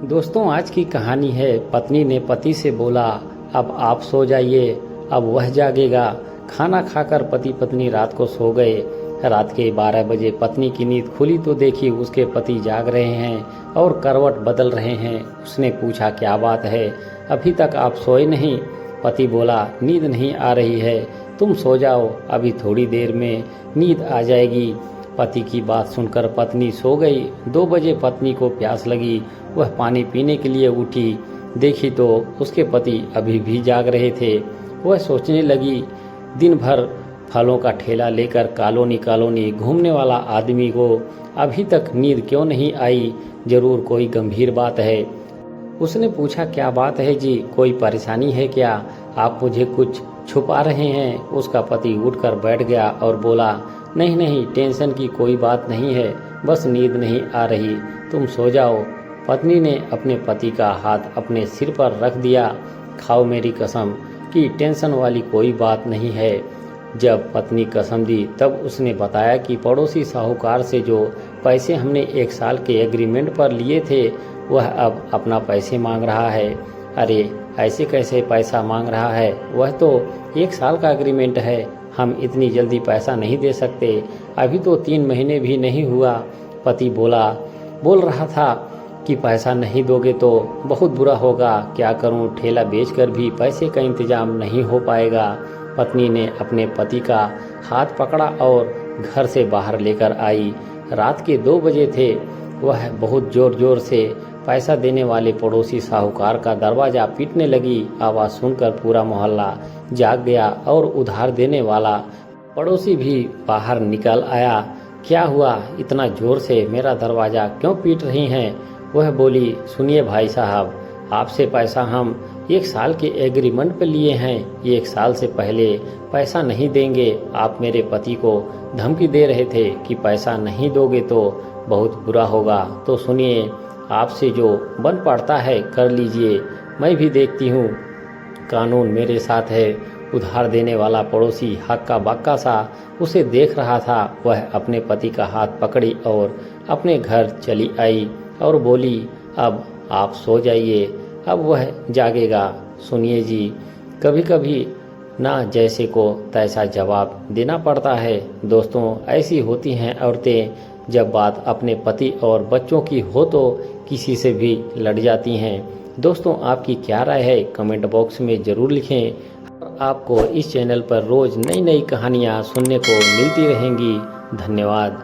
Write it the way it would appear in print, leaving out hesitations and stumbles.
दोस्तों, आज की कहानी है पत्नी ने पति से बोला, अब आप सो जाइए, अब वह जागेगा। खाना खाकर पति पत्नी रात को सो गए। रात के 12 बजे पत्नी की नींद खुली तो देखी उसके पति जाग रहे हैं और करवट बदल रहे हैं। उसने पूछा, क्या बात है, अभी तक आप सोए नहीं? पति बोला, नींद नहीं आ रही है, तुम सो जाओ, अभी थोड़ी देर में नींद आ जाएगी। पति की बात सुनकर पत्नी सो गई। 2 बजे पत्नी को प्यास लगी, वह पानी पीने के लिए उठी। देखी तो उसके पति अभी भी जाग रहे थे। वह सोचने लगी, दिन भर फलों का ठेला लेकर कॉलोनी कॉलोनी घूमने वाला आदमी को अभी तक नींद क्यों नहीं आई? जरूर कोई गंभीर बात है। उसने पूछा, क्या बात है जी, कोई परेशानी है क्या? आप मुझे कुछ छुपा रहे हैं? उसका पति उठकर बैठ गया और बोला, नहीं नहीं, टेंशन की कोई बात नहीं है, बस नींद नहीं आ रही, तुम सो जाओ। पत्नी ने अपने पति का हाथ अपने सिर पर रख दिया। खाओ मेरी कसम कि टेंशन वाली कोई बात नहीं है। जब पत्नी कसम दी तब उसने बताया कि पड़ोसी साहूकार से जो पैसे हमने 1 साल के एग्रीमेंट पर लिए थे, वह अब अपना पैसे मांग रहा है। अरे, ऐसे कैसे पैसा मांग रहा है? वह तो 1 साल का एग्रीमेंट है, हम इतनी जल्दी पैसा नहीं दे सकते, अभी तो 3 महीने भी नहीं हुआ। पति बोल रहा था कि पैसा नहीं दोगे तो बहुत बुरा होगा, क्या करूं, ठेला बेचकर भी पैसे का इंतजाम नहीं हो पाएगा। पत्नी ने अपने पति का हाथ पकड़ा और घर से बाहर लेकर आई। रात के 2 बजे थे। वह बहुत जोर जोर से पैसा देने वाले पड़ोसी साहूकार का दरवाजा पीटने लगी। आवाज़ सुनकर पूरा मोहल्ला जाग गया और उधार देने वाला पड़ोसी भी बाहर निकल आया। क्या हुआ, इतना जोर से मेरा दरवाजा क्यों पीट रही हैं? वह बोली, सुनिए भाई साहब, आपसे पैसा हम 1 साल के एग्रीमेंट पे लिए हैं, 1 साल से पहले पैसा नहीं देंगे। आप मेरे पति को धमकी दे रहे थे कि पैसा नहीं दोगे तो बहुत बुरा होगा। तो सुनिए, आपसे जो बन पड़ता है कर लीजिए, मैं भी देखती हूँ, कानून मेरे साथ है। उधार देने वाला पड़ोसी हक्का बक्का सा उसे देख रहा था। वह अपने पति का हाथ पकड़ी और अपने घर चली आई और बोली, अब आप सो जाइए, अब वह जागेगा। सुनिए जी, कभी कभी ना जैसे को तैसा जवाब देना पड़ता है। दोस्तों, ऐसी होती हैं औरतें, जब बात अपने पति और बच्चों की हो तो किसी से भी लड़ जाती हैं। दोस्तों, आपकी क्या राय है कमेंट बॉक्स में ज़रूर लिखें। और आपको इस चैनल पर रोज़ नई नई कहानियाँ सुनने को मिलती रहेंगी। धन्यवाद।